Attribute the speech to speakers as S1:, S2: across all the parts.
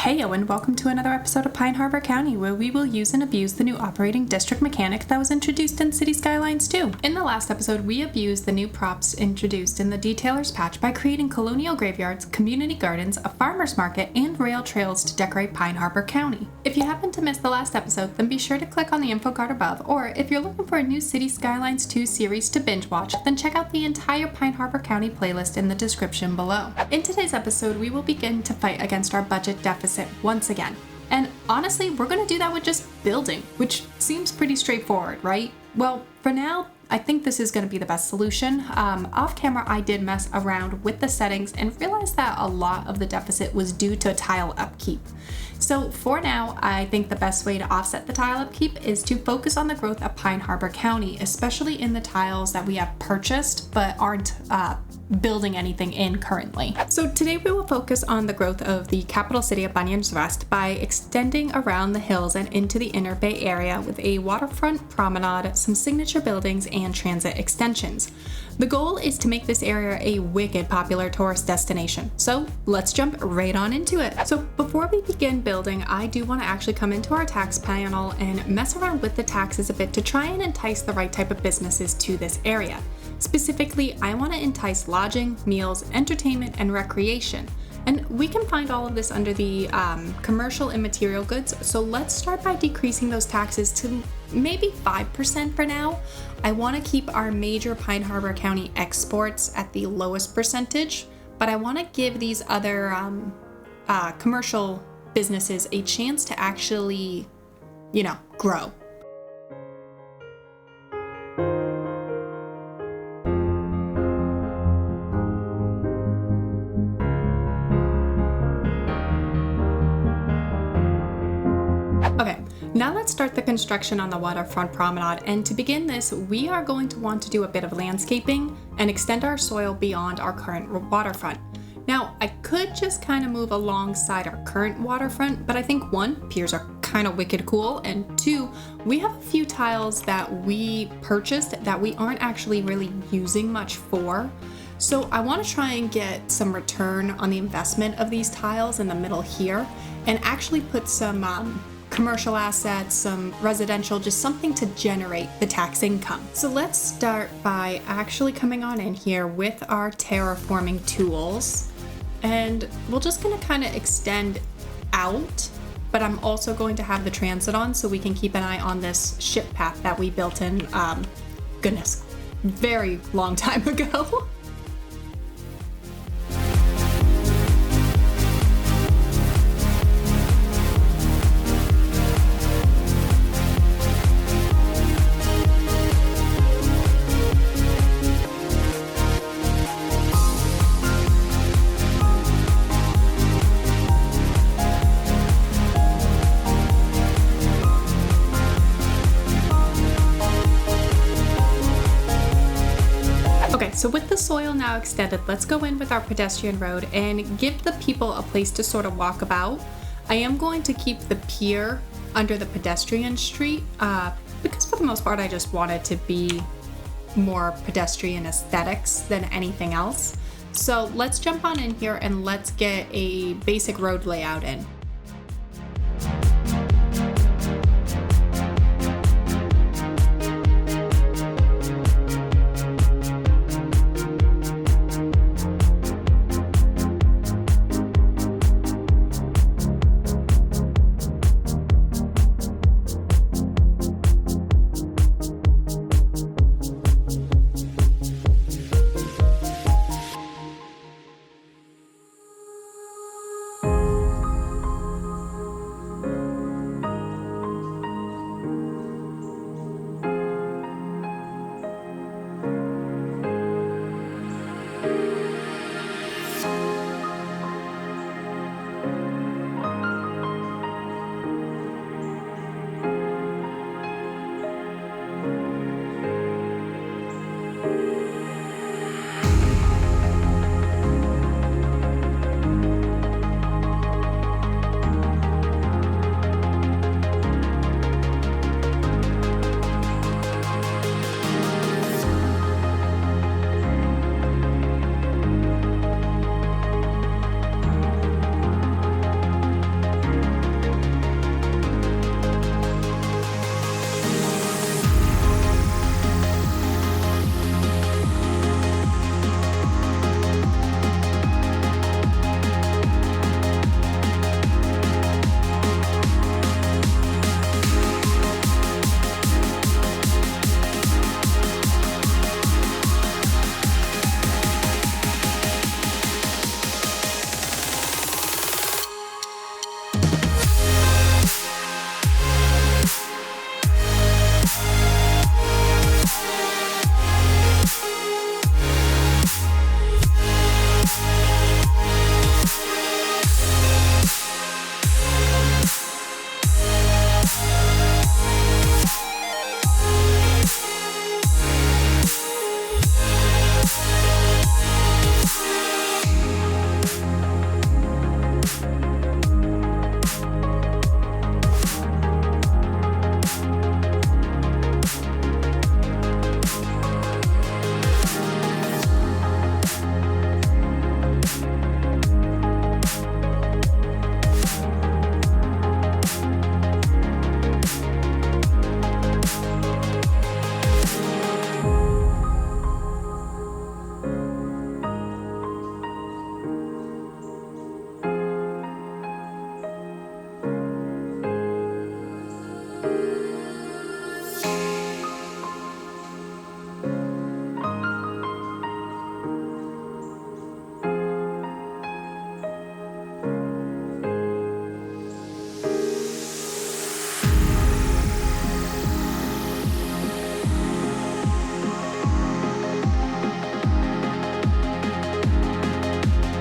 S1: Heyo and welcome to another episode of Pine Harbor County, where we will use and abuse the new operating district mechanic that was introduced in Cities Skylines 2. In the last episode, we abused the new props introduced in the detailer's patch by creating colonial graveyards, community gardens, a farmer's market, and rail trails to decorate Pine Harbor County. If you happen to miss the last episode, then be sure to click on the info card above, or if you're looking for a new Cities Skylines 2 series to binge watch, then check out the entire Pine Harbor County playlist in the description below. In today's episode, we will begin to fight against our budget deficit once again. And honestly, we're going to do that with just building, which seems pretty straightforward, right? Well, for now, I think this is going to be the best solution. Off camera, I did mess around with the settings and realized that a lot of the deficit was due to tile upkeep. So for now, I think the best way to offset the tile upkeep is to focus on the growth of Pine Harbor County, especially in the tiles that we have purchased but aren't building anything in currently. So today we will focus on the growth of the capital city of Bunyan's Rest by extending around the hills and into the inner Bay Area with a waterfront promenade, some signature buildings, and transit extensions. The goal is to make this area a wicked popular tourist destination. So let's jump right on into it. So before we begin building, I do want to actually come into our tax panel and mess around with the taxes a bit to try and entice the right type of businesses to this area. Specifically, I want to entice lodging, meals, entertainment, and recreation. And we can find all of this under the commercial and material goods. So let's start by decreasing those taxes to maybe 5% for now. I want to keep our major Pine Harbor County exports at the lowest percentage, but I want to give these other commercial businesses a chance to actually, grow. Okay, now let's start the construction on the waterfront promenade, and to begin this, we are going to want to do a bit of landscaping and extend our soil beyond our current waterfront. Now, I could just kind of move alongside our current waterfront, but I think one, piers are kind of wicked cool, and two, we have a few tiles that we purchased that we aren't actually really using much for. So I want to try and get some return on the investment of these tiles in the middle here, and actually put some commercial assets, some residential, just something to generate the tax income. So let's start by actually coming on in here with our terraforming tools, and we're just going to kind of extend out, but I'm also going to have the transit on so we can keep an eye on this ship path that we built in, goodness, very long time ago. So with the soil now extended, let's go in with our pedestrian road and give the people a place to sort of walk about. I am going to keep the pier under the pedestrian street because for the most part I just want it to be more pedestrian aesthetics than anything else. So let's jump on in here and let's get a basic road layout in.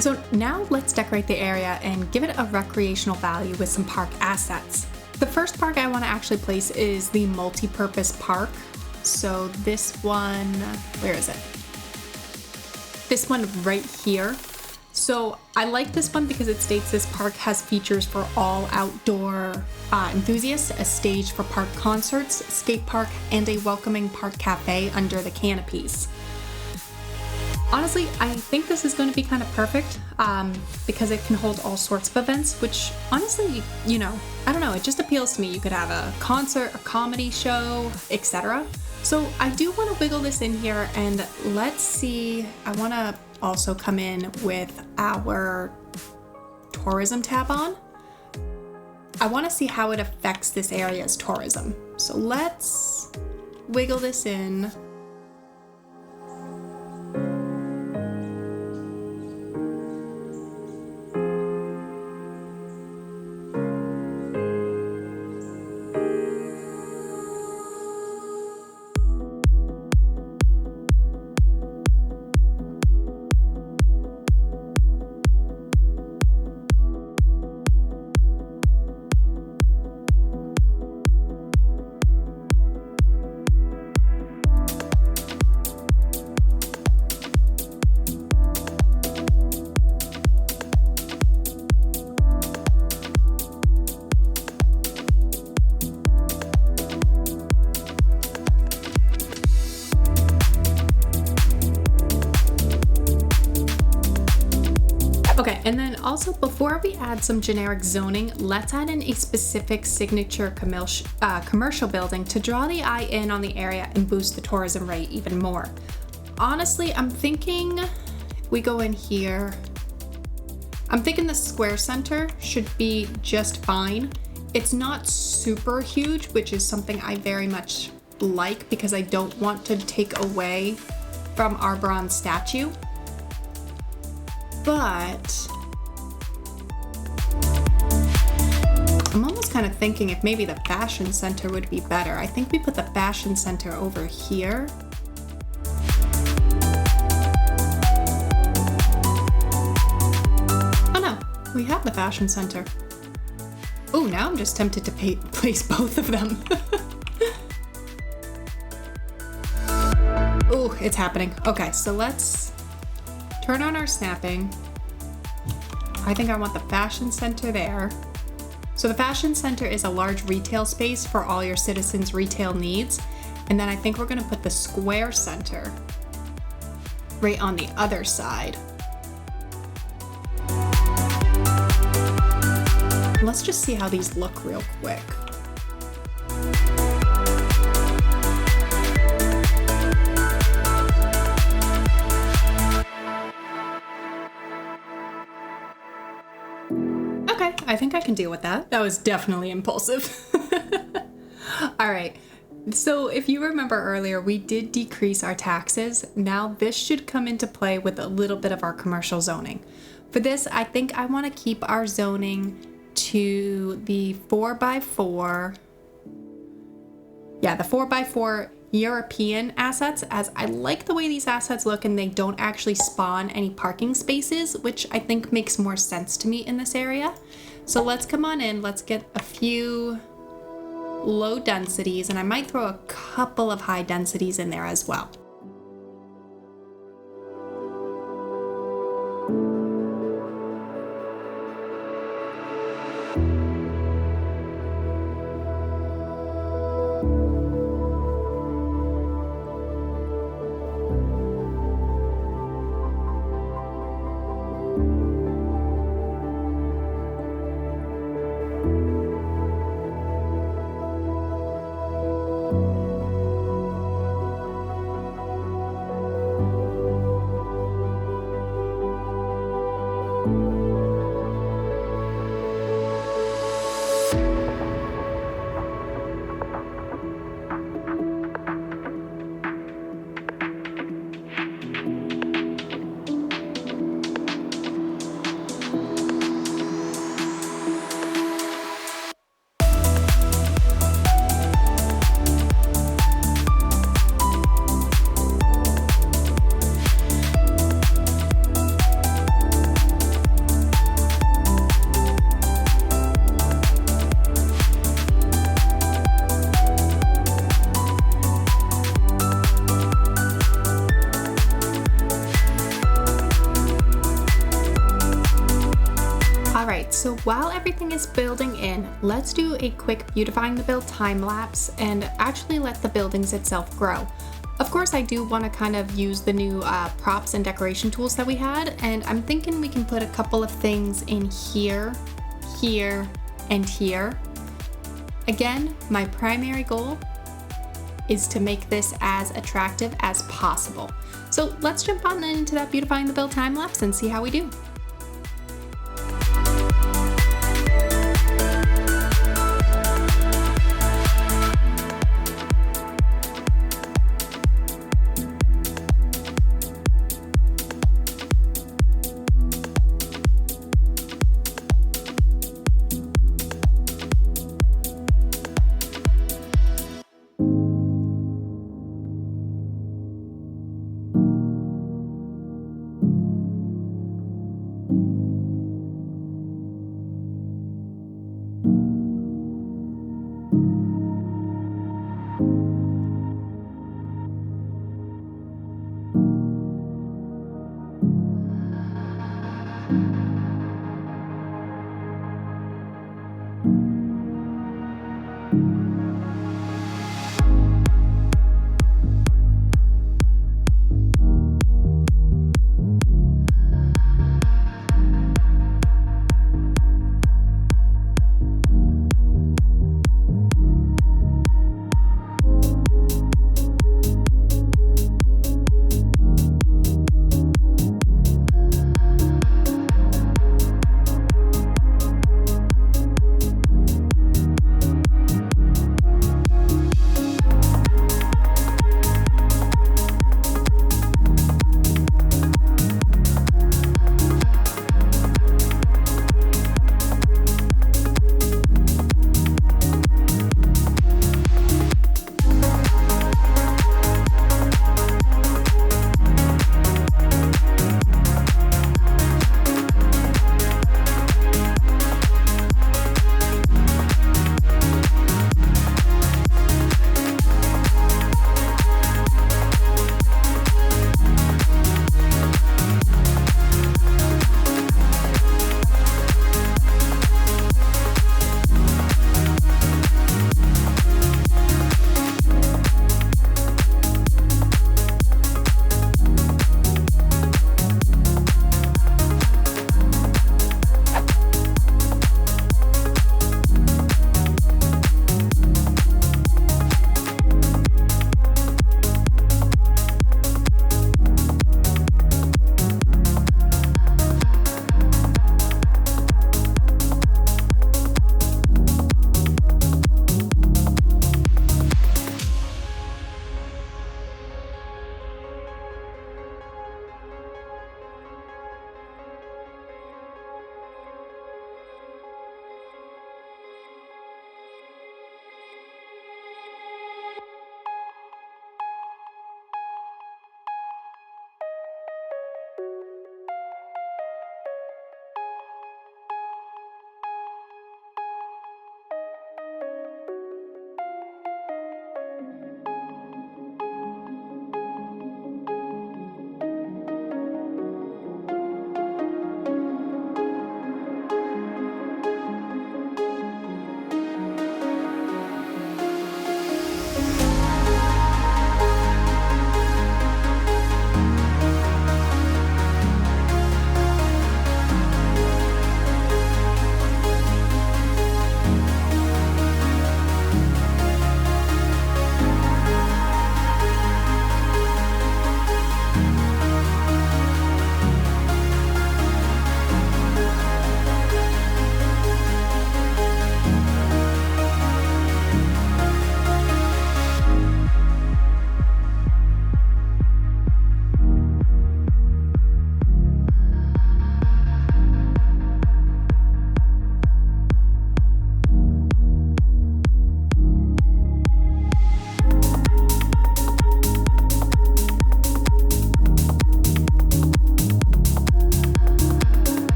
S1: So now let's decorate the area and give it a recreational value with some park assets. The first park I want to actually place is the multi-purpose park. So this one, where is it? This one right here. So I like this one because it states this park has features for all outdoor enthusiasts, a stage for park concerts, skate park, and a welcoming park cafe under the canopies. Honestly, I think this is going to be kind of perfect because it can hold all sorts of events, which honestly, you know, I don't know, it just appeals to me. You could have a concert, a comedy show, etc. So I do want to wiggle this in here, and let's see. I want to also come in with our tourism tab on. I want to see how it affects this area's tourism. So let's wiggle this in. Okay, and then also before we add some generic zoning, let's add in a specific signature commercial building to draw the eye in on the area and boost the tourism rate even more. Honestly, I'm thinking if we go in here, I'm thinking the square center should be just fine. It's not super huge, which is something I very much like because I don't want to take away from our bronze statue. But I'm almost kind of thinking if maybe the fashion center would be better. I think we put the fashion center over here. Oh no, we have the fashion center. Oh, now I'm just tempted to place both of them. Oh, it's happening. Okay, so let's turn on our snapping. I think I want the fashion center there. So the fashion center is a large retail space for all your citizens' retail needs. And then I think we're gonna put the square center right on the other side. Let's just see how these look real quick. Okay, I think I can deal with that. That was definitely impulsive. All right, so if you remember earlier, we did decrease our taxes. Now this should come into play with a little bit of our commercial zoning. For this, I think I want to keep our zoning to the 4x4. Yeah, the 4x4 European assets, as I like the way these assets look and they don't actually spawn any parking spaces, which I think makes more sense to me in this area. So let's come on in, let's get a few low densities, and I might throw a couple of high densities in there as well. So while everything is building in, let's do a quick beautifying the build time lapse and actually let the buildings itself grow. Of course, I do want to kind of use the new props and decoration tools that we had, and I'm thinking we can put a couple of things in here, here, and here. Again, my primary goal is to make this as attractive as possible. So let's jump on into that beautifying the build time lapse and see how we do.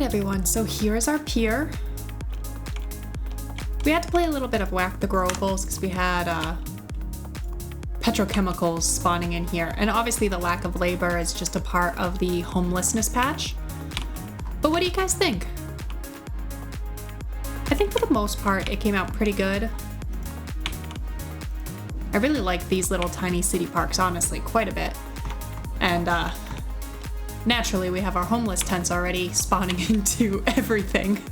S1: everyone, so here is our pier. We had to play a little bit of Whack the Growables because we had petrochemicals spawning in here. And obviously the lack of labor is just a part of the homelessness patch. But what do you guys think? I think for the most part, it came out pretty good. I really like these little tiny city parks, honestly, quite a bit. And naturally, we have our homeless tents already spawning into everything.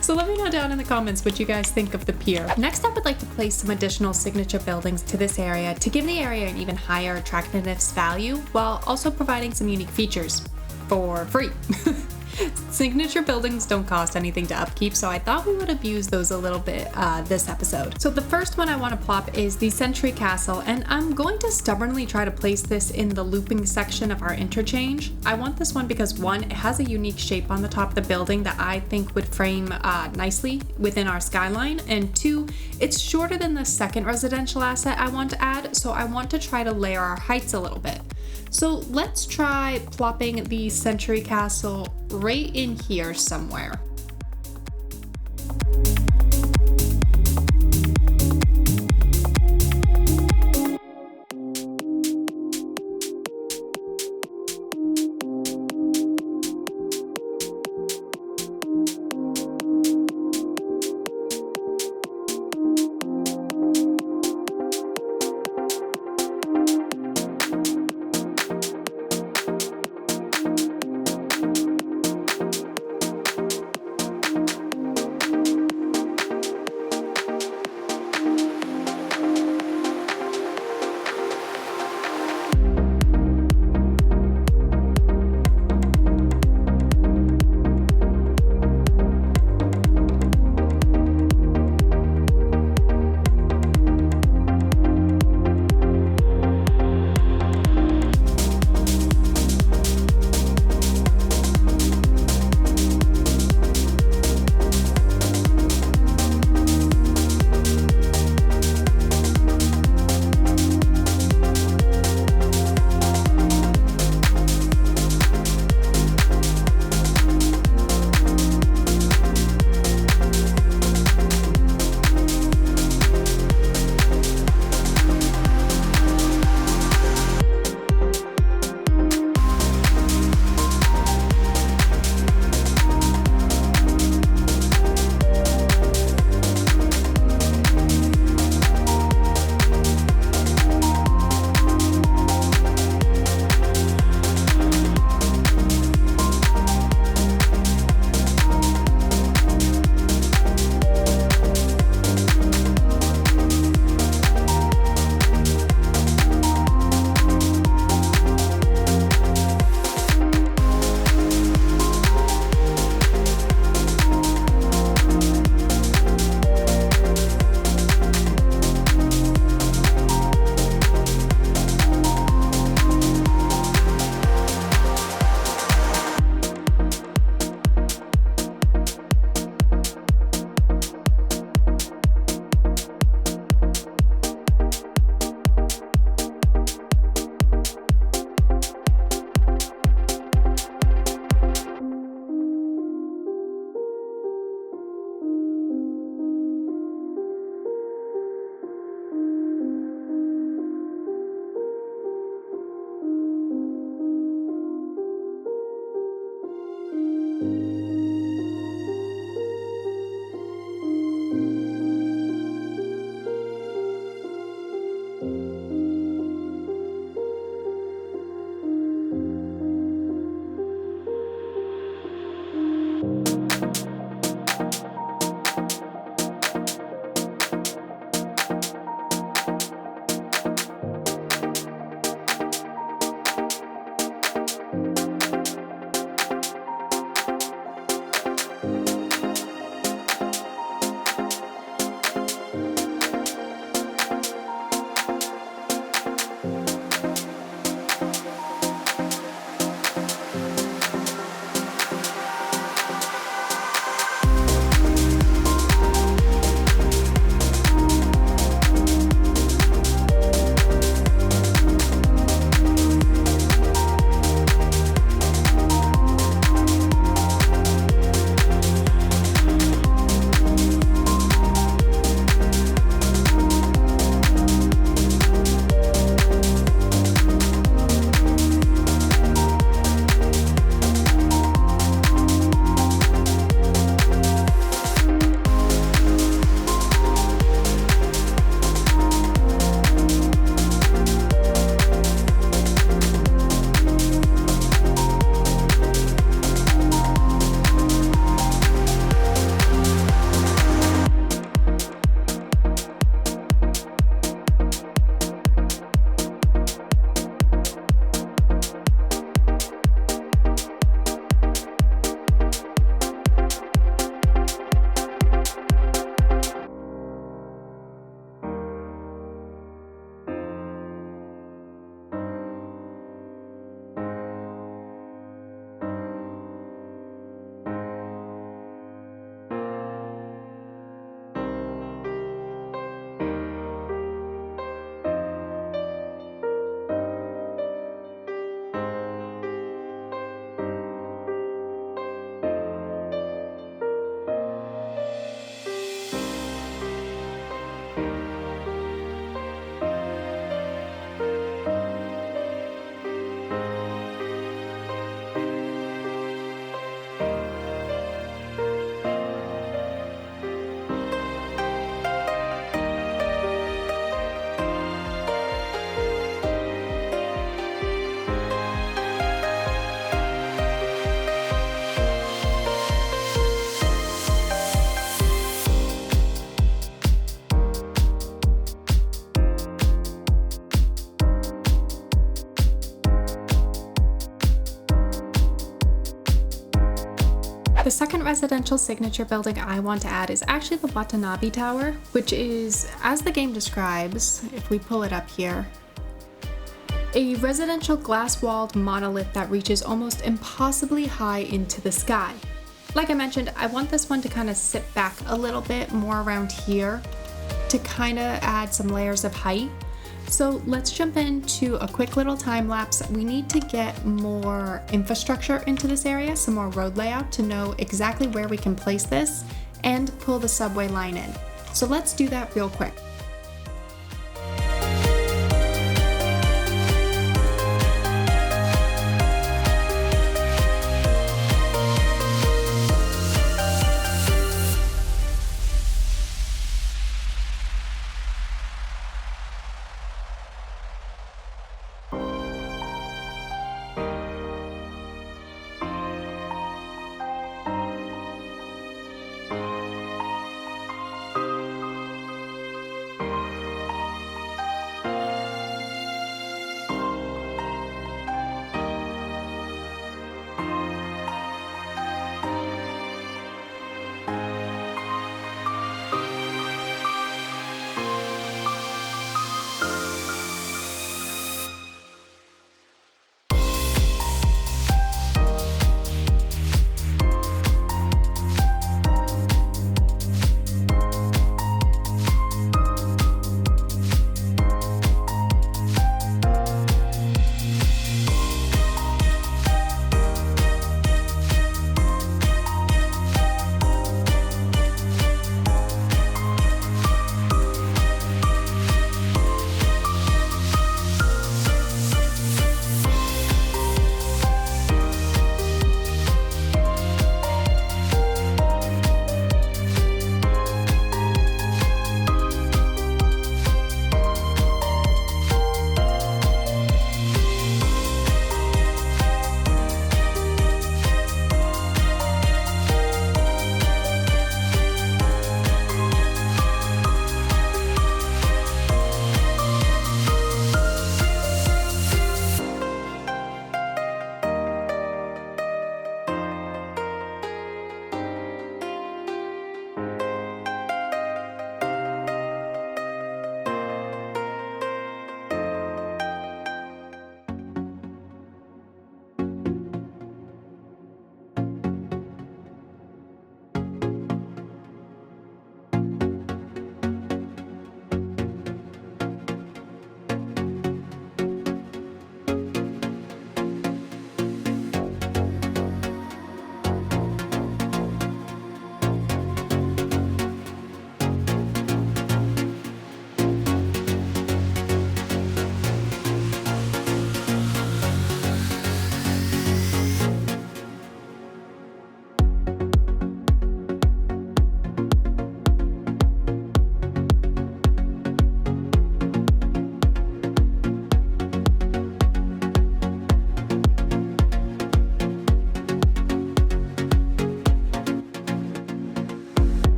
S1: So let me know down in the comments what you guys think of the pier. Next, I would like to place some additional signature buildings to this area to give the area an even higher attractiveness value while also providing some unique features for free. Signature buildings don't cost anything to upkeep, so I thought we would abuse those a little bit this episode. So the first one I want to plop is the Century Castle, and I'm going to stubbornly try to place this in the looping section of our interchange. I want this one because one, it has a unique shape on the top of the building that I think would frame nicely within our skyline, and two, it's shorter than the second residential asset I want to add, so I want to try to layer our heights a little bit. So let's try plopping the Century Castle right in here somewhere. The second residential signature building I want to add is actually the Watanabe Tower, which is, as the game describes, if we pull it up here, a residential glass-walled monolith that reaches almost impossibly high into the sky. Like I mentioned, I want this one to kind of sit back a little bit more around here to kind of add some layers of height. So let's jump into a quick little time lapse. We need to get more infrastructure into this area, some more road layout to know exactly where we can place this and pull the subway line in. So let's do that real quick.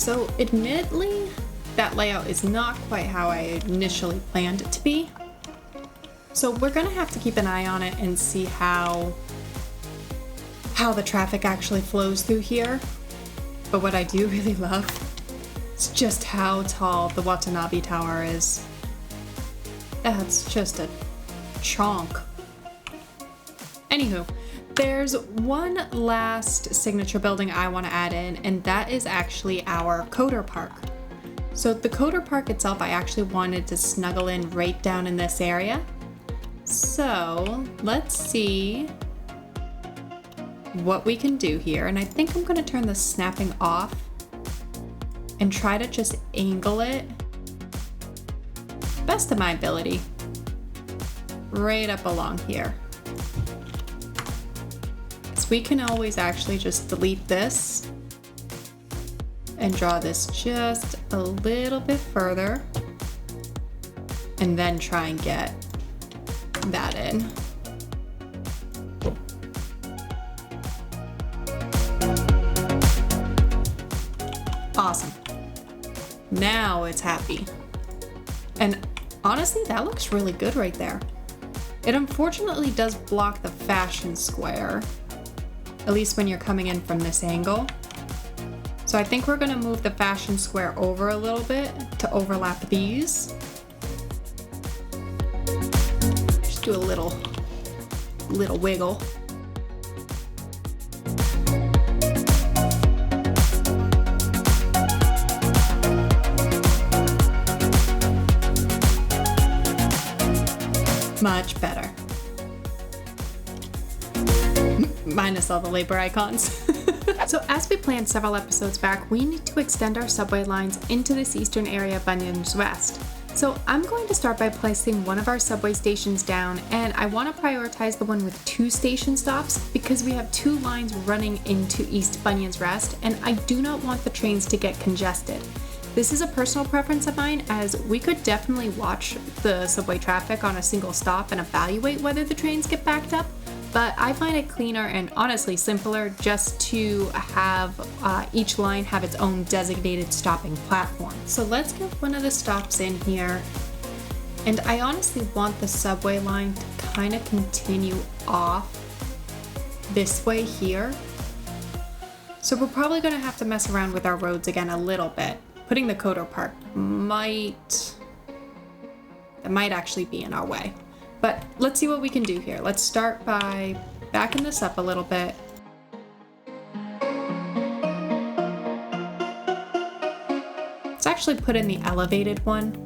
S1: So admittedly, that layout is not quite how I initially planned it to be. So we're gonna have to keep an eye on it and see how the traffic actually flows through here. But what I do really love is just how tall the Watanabe Tower is. That's just a chonk. Anywho, there's one last signature building I want to add in, and that is actually our Coder Park. So the Coder Park itself, I actually wanted to snuggle in right down in this area. So let's see what we can do here. And I think I'm going to turn the snapping off and try to just angle it best of my ability right up along here. So we can always actually just delete this and draw this just a little bit further and then try and get that in. Awesome. Now it's happy. And honestly, that looks really good right there. It unfortunately does block the fashion square, at least when you're coming in from this angle. So I think we're gonna move the fashion square over a little bit to overlap these. Just do a little wiggle. Much better. Minus all the labor icons. So as we planned several episodes back, we need to extend our subway lines into this eastern area of Bunyan's West. So I'm going to start by placing one of our subway stations down, and I want to prioritize the one with 2 station stops because we have 2 lines running into East Bunyan's Rest, and I do not want the trains to get congested. This is a personal preference of mine, as we could definitely watch the subway traffic on a single stop and evaluate whether the trains get backed up, but I find it cleaner and honestly simpler just to have each line have its own designated stopping platform. So let's get one of the stops in here, and I honestly want the subway line to kind of continue off this way here. So we're probably going to have to mess around with our roads again a little bit. Putting the Coder Park might actually be in our way. But let's see what we can do here. Let's start by backing this up a little bit. Let's actually put in the elevated one.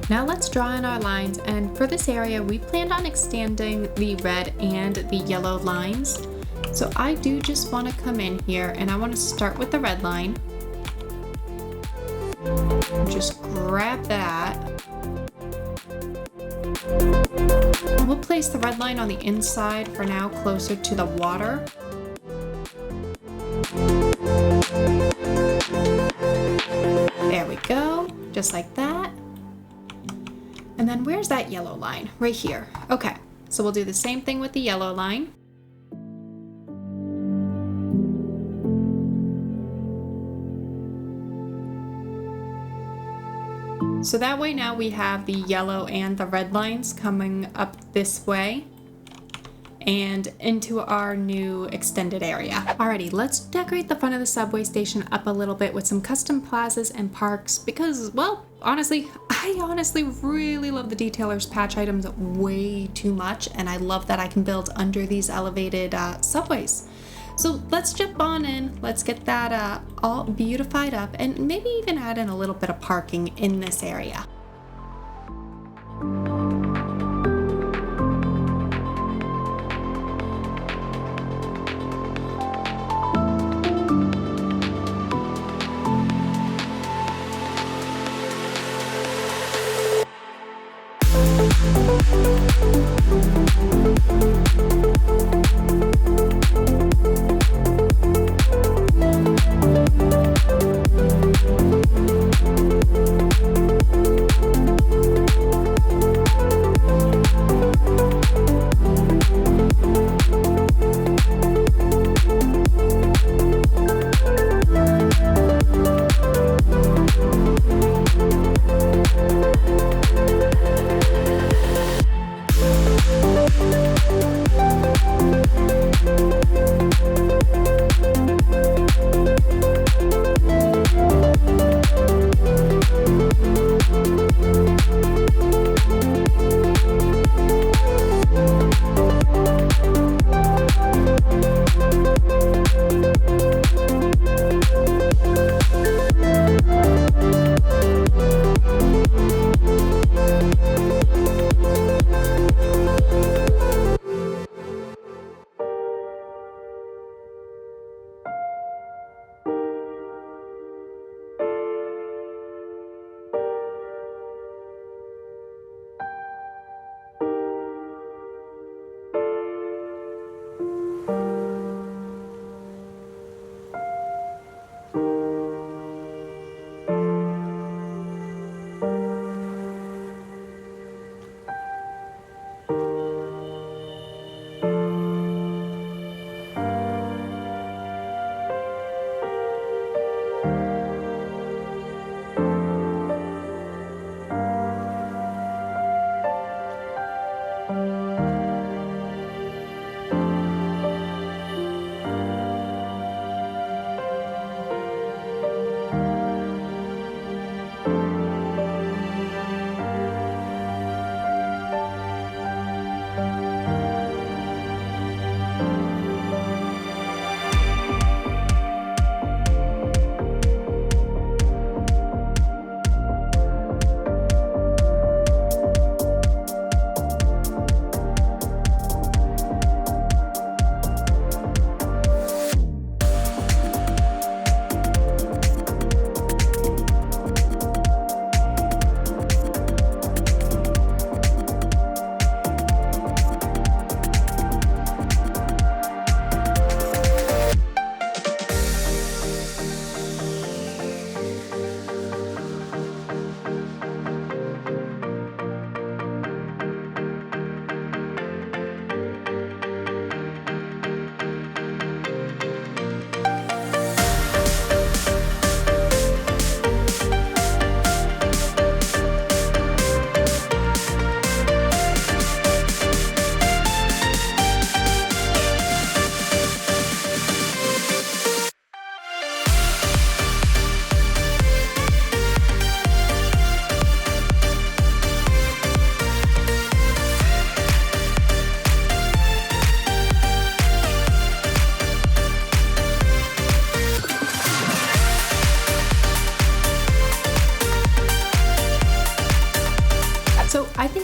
S1: Now let's draw in our lines, and for this area we planned on extending the red and the yellow lines. So I do just want to come in here and I want to start with the red line. Just grab that. We'll place the red line on the inside for now, closer to the water. There we go, just like that. And then where's that yellow line? Right here. Okay, so we'll do the same thing with the yellow line. So that way now we have the yellow and the red lines coming up this way and into our new extended area. Alrighty, let's decorate the front of the subway station up a little bit with some custom plazas and parks because, well, honestly, I really love the detailer's patch items way too much, and I love that I can build under these elevated subways. So let's jump on in, let's get that all beautified up, and maybe even add in a little bit of parking in this area.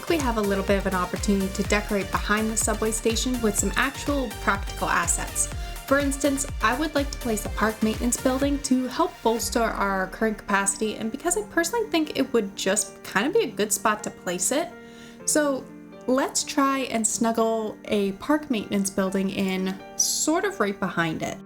S1: we have a little bit of an opportunity to decorate behind the subway station with some actual practical assets. For instance, I would like to place a park maintenance building to help bolster our current capacity, and because I personally think it would just kind of be a good spot to place it. So let's try and snuggle a park maintenance building in sort of right behind it.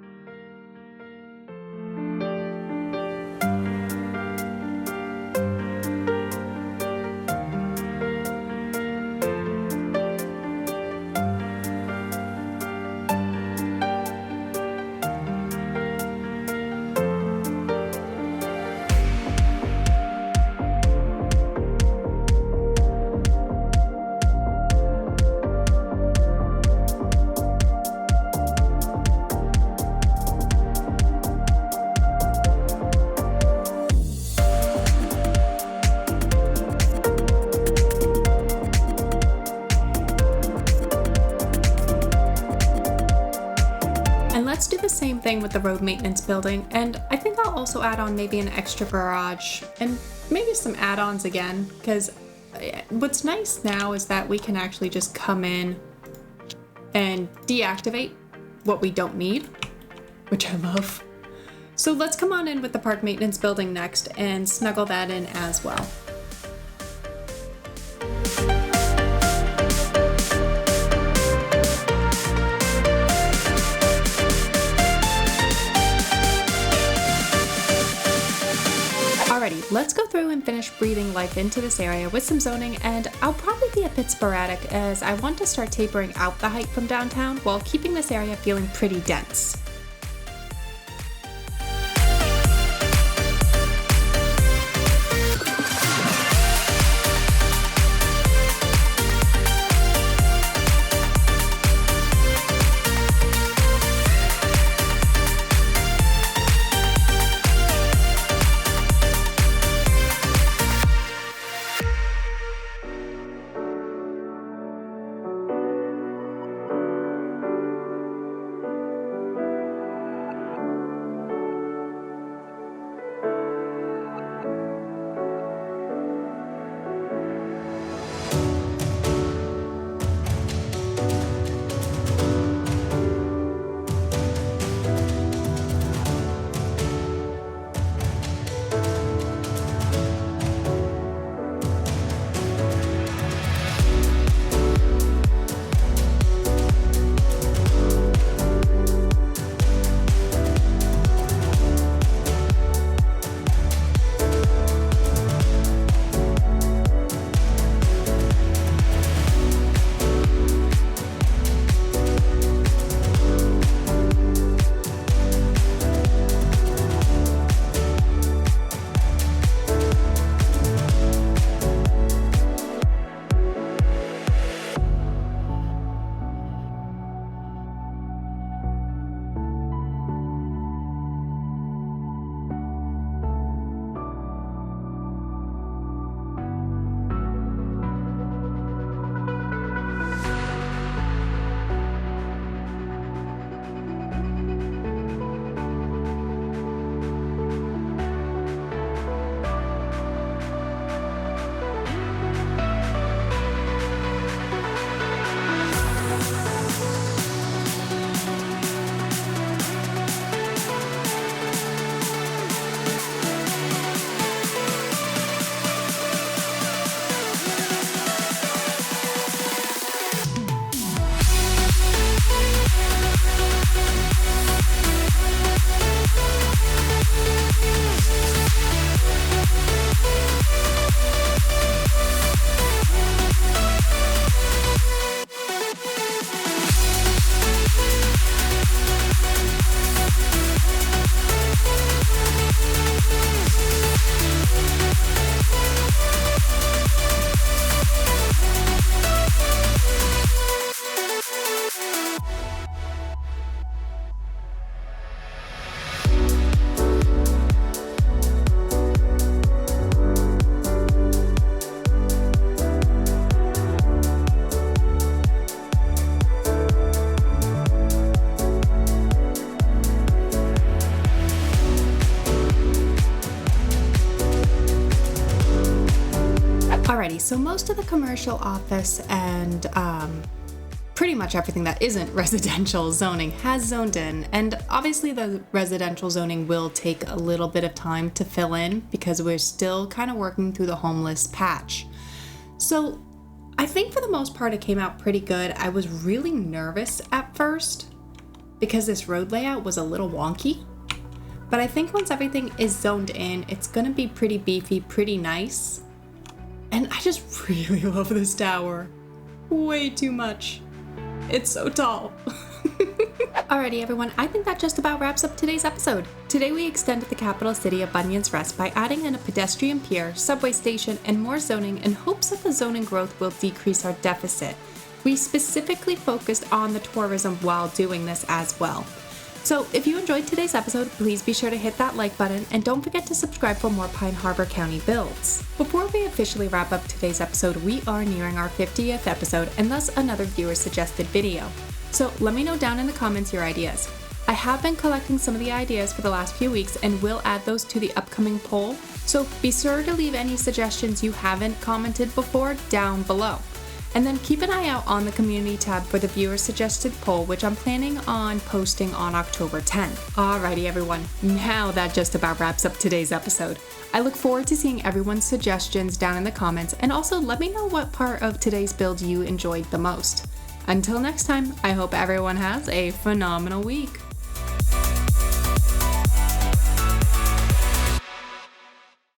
S1: Let's do the same thing with the road maintenance building, and I think I'll also add on maybe an extra garage and maybe some add-ons again, because what's nice now is that we can actually just come in and deactivate what we don't need, which I love. So let's come on in with the park maintenance building next and snuggle that in as well. Alrighty, let's go through and finish breathing life into this area with some zoning, and I'll probably be a bit sporadic as I want to start tapering out the height from downtown while keeping this area feeling pretty dense. Alrighty, so most of the commercial office and pretty much everything that isn't residential zoning has zoned in, and obviously the residential zoning will take a little bit of time to fill in because we're still kind of working through the homeless patch. So I think for the most part it came out pretty good. I was really nervous at first because this road layout was a little wonky. But I think once everything is zoned in, it's gonna be pretty beefy, pretty nice. And I just really love this tower. Way too much. It's so tall. Alrighty everyone, I think that just about wraps up today's episode. Today we extended the capital city of Bunyan's Rest by adding in a pedestrian pier, subway station, and more zoning in hopes that the zoning growth will decrease our deficit. We specifically focused on the tourism while doing this as well. So if you enjoyed today's episode, please be sure to hit that like button and don't forget to subscribe for more Pine Harbor County builds. Before we officially wrap up today's episode, we are nearing our 50th episode and thus another viewer suggested video. So let me know down in the comments your ideas. I have been collecting some of the ideas for the last few weeks and will add those to the upcoming poll, so be sure to leave any suggestions you haven't commented before down below. And then keep an eye out on the community tab for the viewer suggested poll, which I'm planning on posting on October 10th. Alrighty everyone, now that just about wraps up today's episode. I look forward to seeing everyone's suggestions down in the comments, and also let me know what part of today's build you enjoyed the most. Until next time, I hope everyone has a phenomenal week.